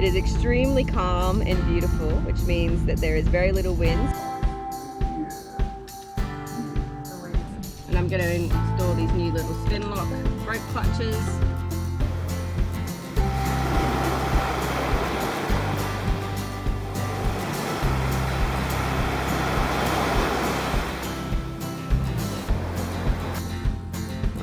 It is extremely calm and beautiful, which means that there is very little wind. And I'm going to install these new little spin lock rope clutches.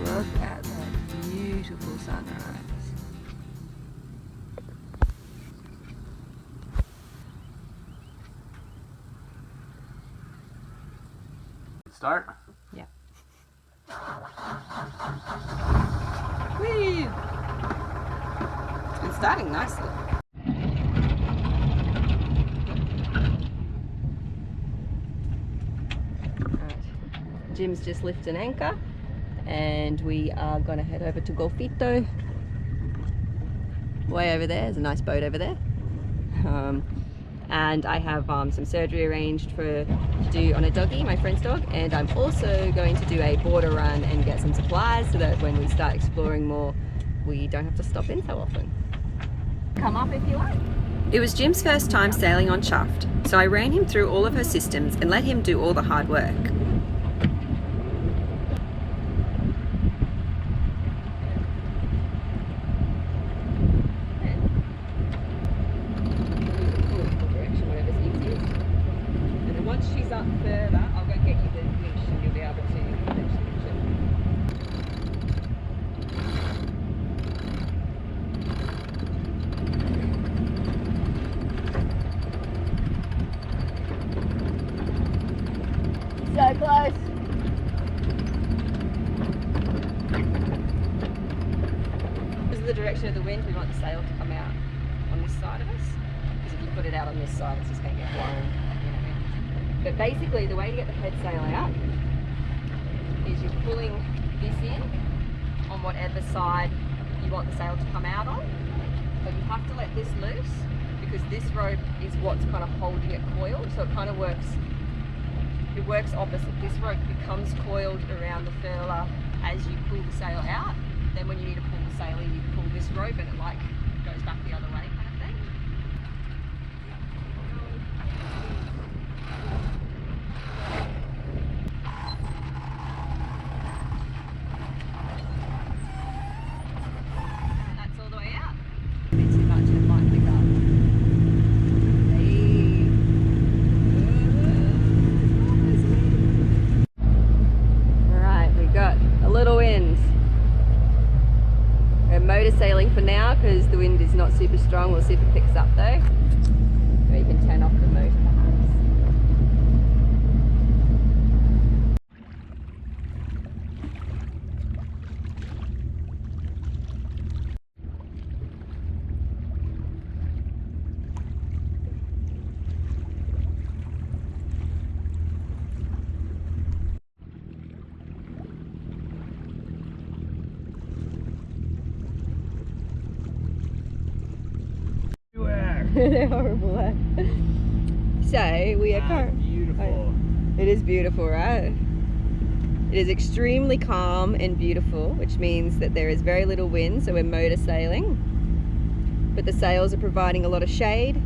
Look at that beautiful sunrise. Start? Yeah. Whee! It's been starting nicely. Right. Jim's just lifted an anchor and we are going to head over to Golfito. Way over there, there's a nice boat over there. And I have some surgery arranged to do on a doggy, my friend's dog, and I'm also going to do a border run and get some supplies so that when we start exploring more, we don't have to stop in so often. Come up if you like. It was Jim's first time sailing on Chuffed, so I ran him through all of her systems and let him do all the hard work. Once she's up further, I'll go get you the winch and you'll be able to eventually reach it. So close! This is the direction of the wind. We want the sail to come out on this side of us. Because if you put it out on this side, it's just going to get blown. But basically, the way to get the head sail out is you're pulling this in on whatever side you want the sail to come out on. But you have to let this loose because this rope is what's kind of holding it coiled. So it kind of works, it works opposite. This rope becomes coiled around the furler as you pull the sail out. Then when you need to pull the sail in, you pull this rope and it like goes back the other way kind of thing. Sailing for now because the wind is not super strong. We'll see if it picks up though. Maybe you can turn off the motor They're horrible, eh? So we are beautiful. It is beautiful, right? It is extremely calm and beautiful, which means that there is very little wind, so we're motor sailing. But the sails are providing a lot of shade,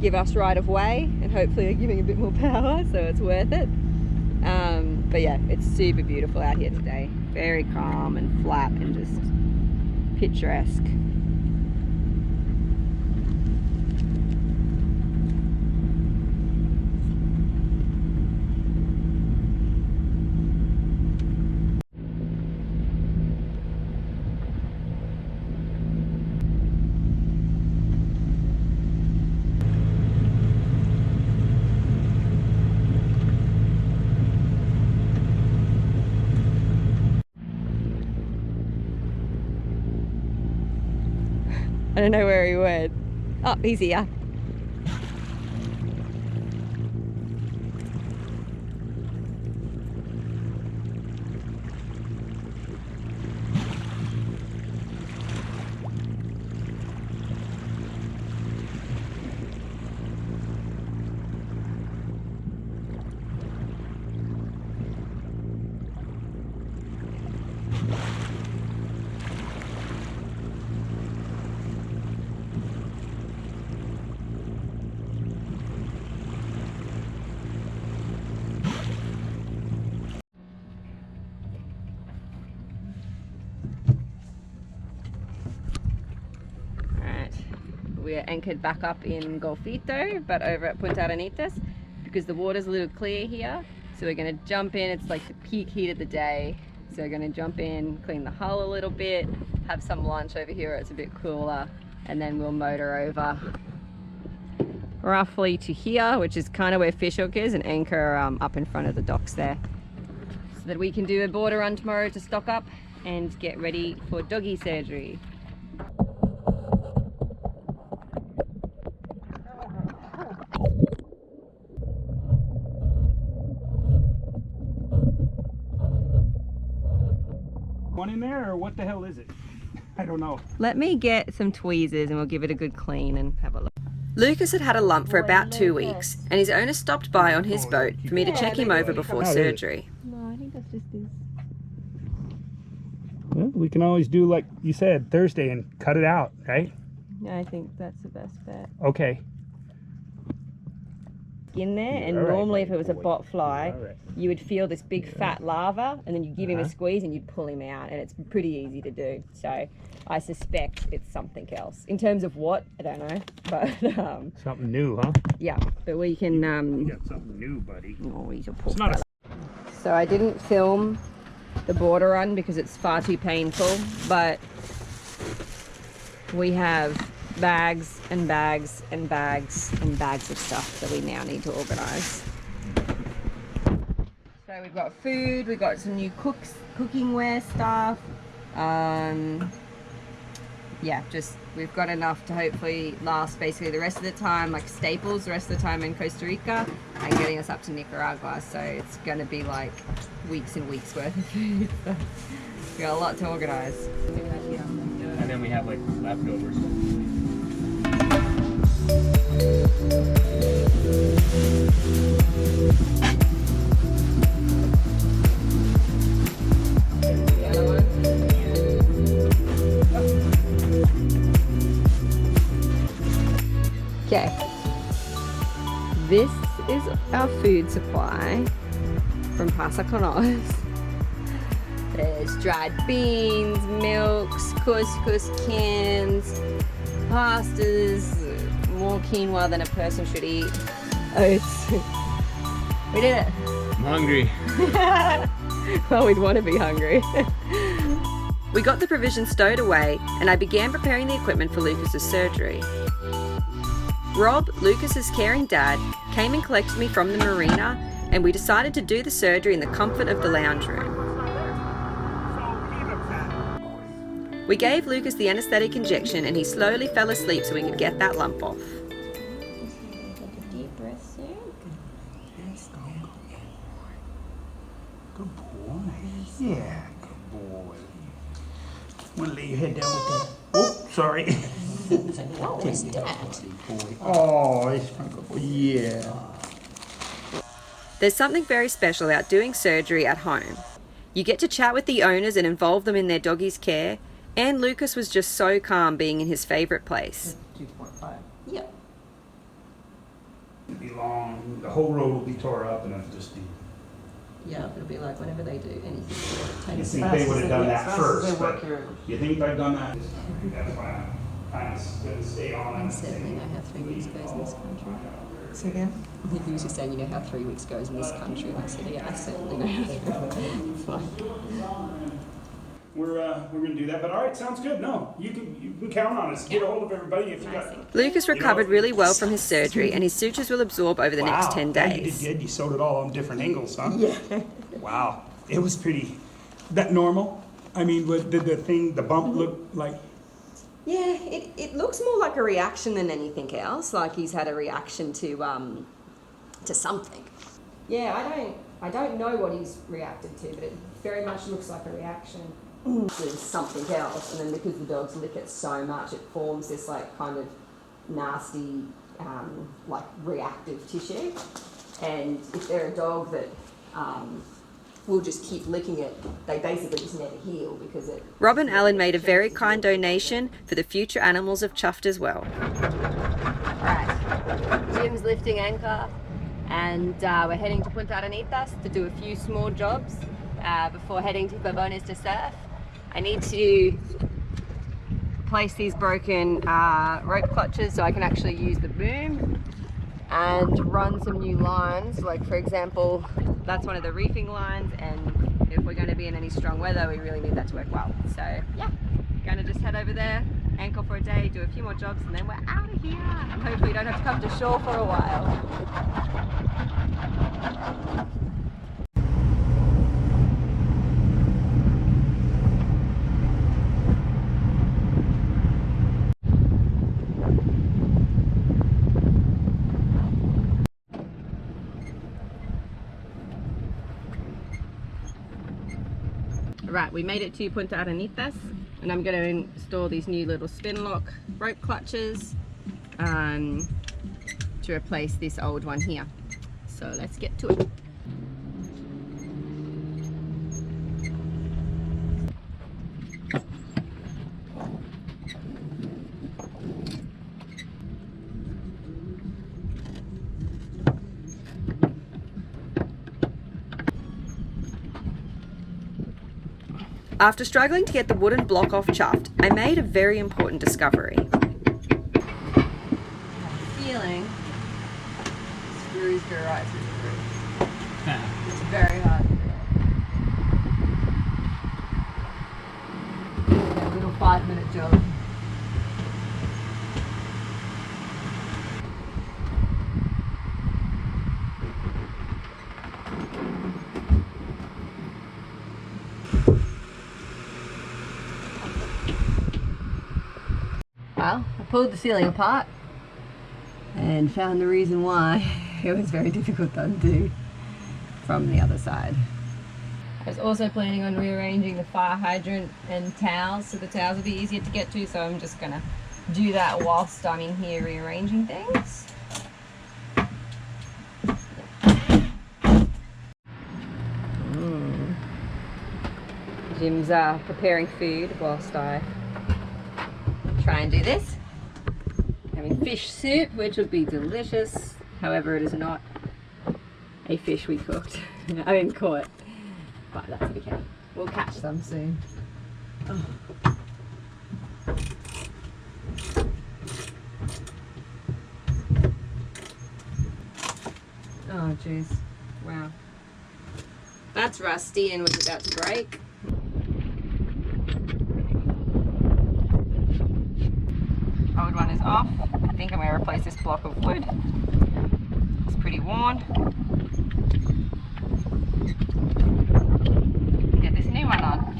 give us right of way, and hopefully are giving a bit more power, so it's worth it. But yeah, it's super beautiful out here today. Very calm and flat and just picturesque. I don't know where he went. Oh, he's here. we're anchored back up in Golfito, but over at Punta Arenas, because the water's a little clear here. So we're gonna jump in, it's like the peak heat of the day. So we're gonna jump in, clean the hull a little bit, have some lunch over here where it's a bit cooler, and then we'll motor over roughly to here, which is kind of where Fishhook is, and anchor up in front of the docks there. So that we can do a border run tomorrow to stock up and get ready for doggy surgery. One in there, or what the hell is it? I don't know. Let me get some tweezers and we'll give it a good clean and have a look. Lucas had had a lump for about 2 weeks, and his owner stopped by on his boat for me to check him over before surgery. No, I think that's just this. Well, we can always do like you said, Thursday, and cut it out, right? Yeah, I think that's the best bet. Okay. In there, and normally if it was a bot fly, you would feel this big fat larva, and then you give him a squeeze and you'd pull him out, and it's pretty easy to do. So I suspect it's something else. In terms of what, I don't know, but Something new, huh? yeah, but we can You got something new, buddy. oh, we can pull It's not that up. So I didn't film the border run because it's far too painful, but we have bags and bags and bags and bags of stuff that we now need to organize. So we've got food, we've got some new cooking wear stuff. Yeah, just we've got enough to hopefully last basically the rest of the time, like staples the rest of the time in Costa Rica, and getting us up to Nicaragua. So it's going to be like weeks and weeks worth of food. So we got a lot to organize. And then we have like leftovers. Okay, this is our food supply from Pasaconos. There's dried beans, milks, couscous cans, pastas, more quinoa than a person should eat, oats. We did it. I'm hungry. Well, we'd want to be hungry. We got the provisions stowed away, and I began preparing the equipment for Lucas's surgery. Rob, Lucas's caring dad, came and collected me from the marina, and we decided to do the surgery in the comfort of the lounge room. We gave Lucas the anaesthetic injection, and he slowly fell asleep so we could get that lump off. Take a deep breath in. Good boy. Yeah, good boy. Want to lay your head down with that? Oh, sorry. What was that? Oh, it's my good boy. Yeah. There's something very special about doing surgery at home. You get to chat with the owners and involve them in their doggy's care, and Lucas was just so calm being in his favourite place. 2.5. Yep. It'll be long. The whole road will be tore up, and it'll just be. Yeah, it'll be like whenever they do anything. You think they would have done that first, but you think they've done that? That's why I'm kind of going to stay on. And certainly know how 3 weeks goes in this country. So again? He was just saying, you know how 3 weeks goes in this country. And I said, yeah, I certainly know how 3 weeks. It's fine. We're going to do that, but all right, sounds good. No, you can count on us. Get a hold of everybody if you got. Lucas recovered really well from his surgery, and his sutures will absorb over the next 10 Yeah, days. you did good. You sewed it all on different angles, huh? Yeah. Wow, it was pretty. That normal? I mean, did the bump look like? Yeah, it looks more like a reaction than anything else. Like he's had a reaction to something. Yeah, I don't know what he's reacted to, but it very much looks like a reaction to something else. And then because the dogs lick it so much, it forms this like kind of nasty like reactive tissue. And if they're a dog that will just keep licking it, they basically just never heal because it... Rob and Alan made a very kind donation for the future animals of Chuffed as well. Alright, Jim's lifting anchor, and we're heading to Punta Arenas to do a few small jobs before heading to Babones to surf. I need to replace these broken rope clutches so I can actually use the boom and run some new lines. Like for example, that's one of the reefing lines, and if we're going to be in any strong weather, we really need that to work well. So yeah, gonna just head over there, anchor for a day, do a few more jobs, and then we're out of here. And hopefully don't have to come to shore for a while. Right, we made it to Punta Arenas, and I'm going to install these new little spin lock rope clutches to replace this old one here. So let's get to it. After struggling to get the wooden block off Chuffed, I made a very important discovery. Feeling screws go right through the roof. It's very hard to feel. A little 5-minute job. Well, I pulled the ceiling apart and found the reason why it was very difficult to undo from the other side. I was also planning on rearranging the fire hydrant and towels, so the towels will be easier to get to, so I'm just gonna do that whilst I'm in here rearranging things. Jim's preparing food whilst I try and do this. Having fish soup, which would be delicious. However, it is not a fish we cooked. I mean, caught, but that's okay. We'll catch some soon. Oh. Oh, jeez. Wow. That's rusty and was about to break. Old one is off. I think I'm going to replace this block of wood. It's pretty worn. Get this new one on.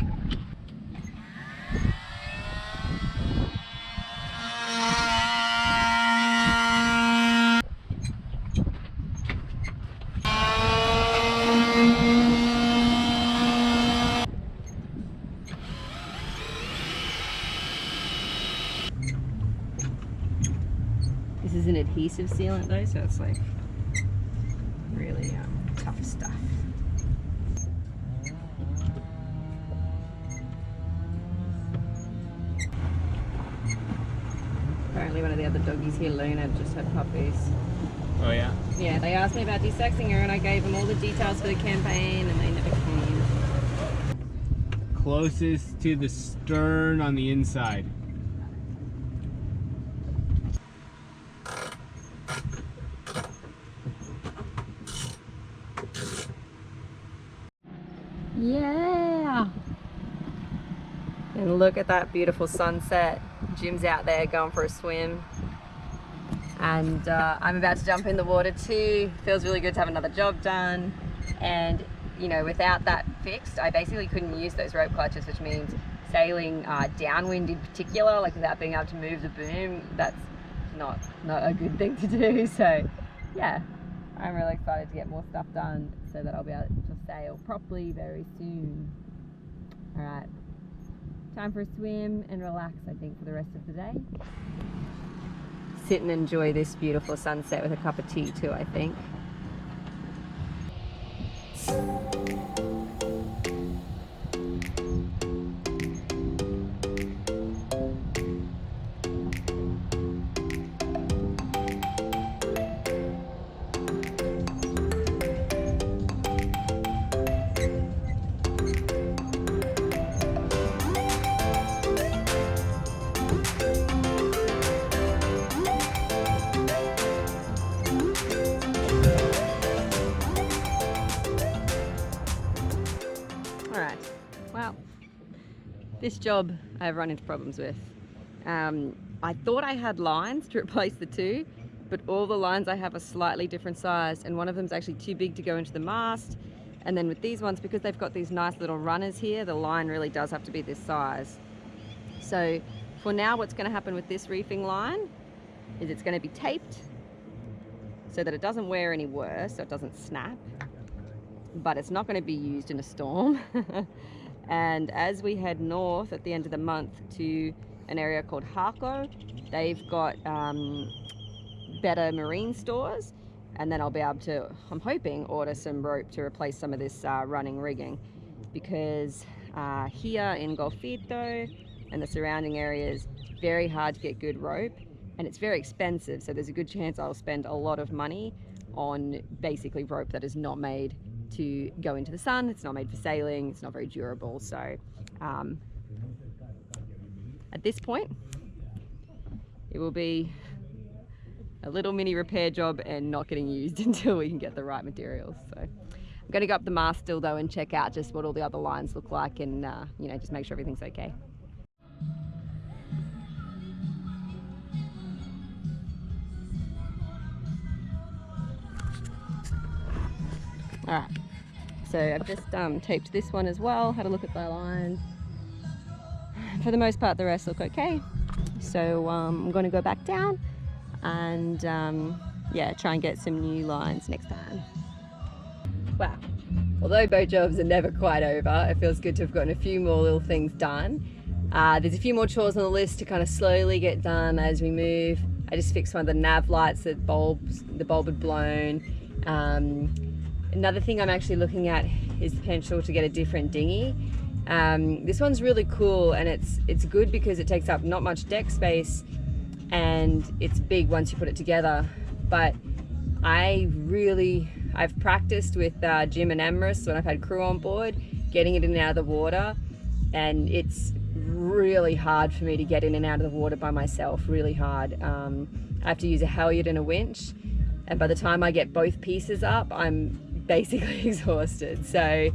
This is an adhesive sealant though, so it's like really tough stuff. Apparently one of the other doggies here, Luna, just had puppies. Oh yeah? Yeah, they asked me about desexing her and I gave them all the details for the campaign and they never came. Closest to the stern on the inside. Yeah! And look at that beautiful sunset. Jim's out there going for a swim. And I'm about to jump in the water too. Feels really good to have another job done. And you know, without that fixed, I basically couldn't use those rope clutches, which means sailing downwind in particular, like without being able to move the boom, that's not a good thing to do. So yeah, I'm really excited to get more stuff done so that I'll be able to sail properly very soon. All right, time for a swim and relax, I think, for the rest of the day. Sit and enjoy this beautiful sunset with a cup of tea too, I think. This job I have run into problems with. I thought I had lines to replace the two, but all the lines I have are slightly different size, and one of them is actually too big to go into the mast. And then with these ones, because they've got these nice little runners here, the line really does have to be this size. So for now, what's going to happen with this reefing line is it's going to be taped so that it doesn't wear any worse, so it doesn't snap, but it's not going to be used in a storm. And as we head north at the end of the month to an area called Harco, they've got better marine stores, and then I'll be able to, I'm hoping, order some rope to replace some of this running rigging, because here in Golfito and the surrounding areas, very hard to get good rope, and it's very expensive, so there's a good chance I'll spend a lot of money on basically rope that is not made to go into the sun, it's not made for sailing, it's not very durable. So at this point it will be a little mini repair job and not getting used until we can get the right materials. So I'm going to go up the mast still though and check out just what all the other lines look like, and you know, just make sure everything's okay. Alright, so I've just taped this one as well, had a look at the lines. For the most part the rest look okay, so I'm going to go back down and yeah, try and get some new lines next time. Wow, although boat jobs are never quite over, it feels good to have gotten a few more little things done. There's a few more chores on the list to kind of slowly get done as we move. I just fixed one of the nav lights that the bulb had blown. Another thing I'm actually looking at is the potential to get a different dinghy. This one's really cool, and it's good because it takes up not much deck space and it's big once you put it together. But I've practiced with Jim and Amherst when I've had crew on board, getting it in and out of the water, and it's really hard for me to get in and out of the water by myself, really hard. I have to use a halyard and a winch, and by the time I get both pieces up, I'm basically exhausted. So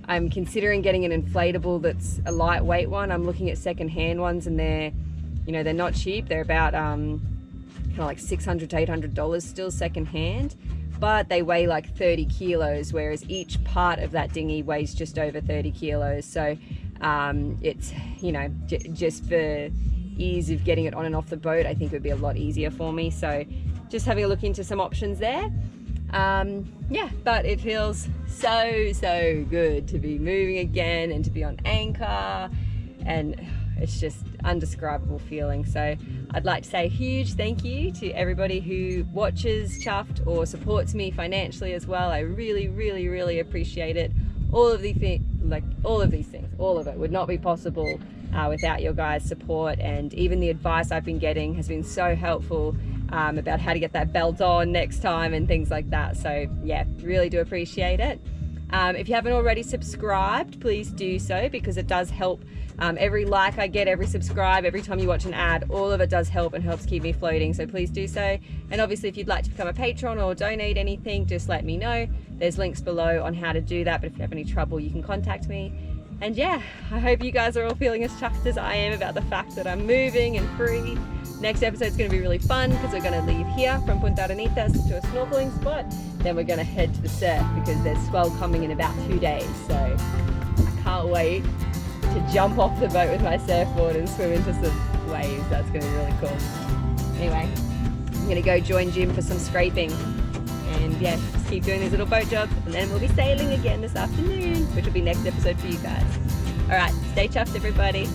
I'm considering getting an inflatable that's a lightweight one. I'm looking at second-hand ones, and they're not cheap. They're about kind of like $600 to $800 still second-hand, but they weigh like 30 kilos, whereas each part of that dinghy weighs just over 30 kilos. So it's, you know, just for ease of getting it on and off the boat, I think it would be a lot easier for me. So just having a look into some options there. Yeah, but it feels so good to be moving again and to be on anchor, and it's just undescribable feeling. So I'd like to say a huge thank you to everybody who watches Chuffed or supports me financially as well. I really appreciate it. All of these things, all of it would not be possible without your guys' support, and even the advice I've been getting has been so helpful about how to get that belt on next time and things like that. So yeah, really do appreciate it. If you haven't already subscribed, please do so, because it does help. Every like I get, every subscribe, every time you watch an ad, all of it does help and helps keep me floating, so please do so. And obviously if you'd like to become a patron or donate anything, just let me know. There's links below on how to do that, but if you have any trouble you can contact me. And yeah, I hope you guys are all feeling as chuffed as I am about the fact that I'm moving and free. Next episode's going to be really fun because we're going to leave here from Punta Arenas to a snorkeling spot. Then we're going to head to the surf because there's swell coming in about 2 days. So I can't wait to jump off the boat with my surfboard and swim into some waves. That's going to be really cool. Anyway, I'm going to go join Jim for some scraping. And yeah, just keep doing these little boat jobs, and then we'll be sailing again this afternoon, which will be next episode for you guys. All right, stay chuffed, everybody.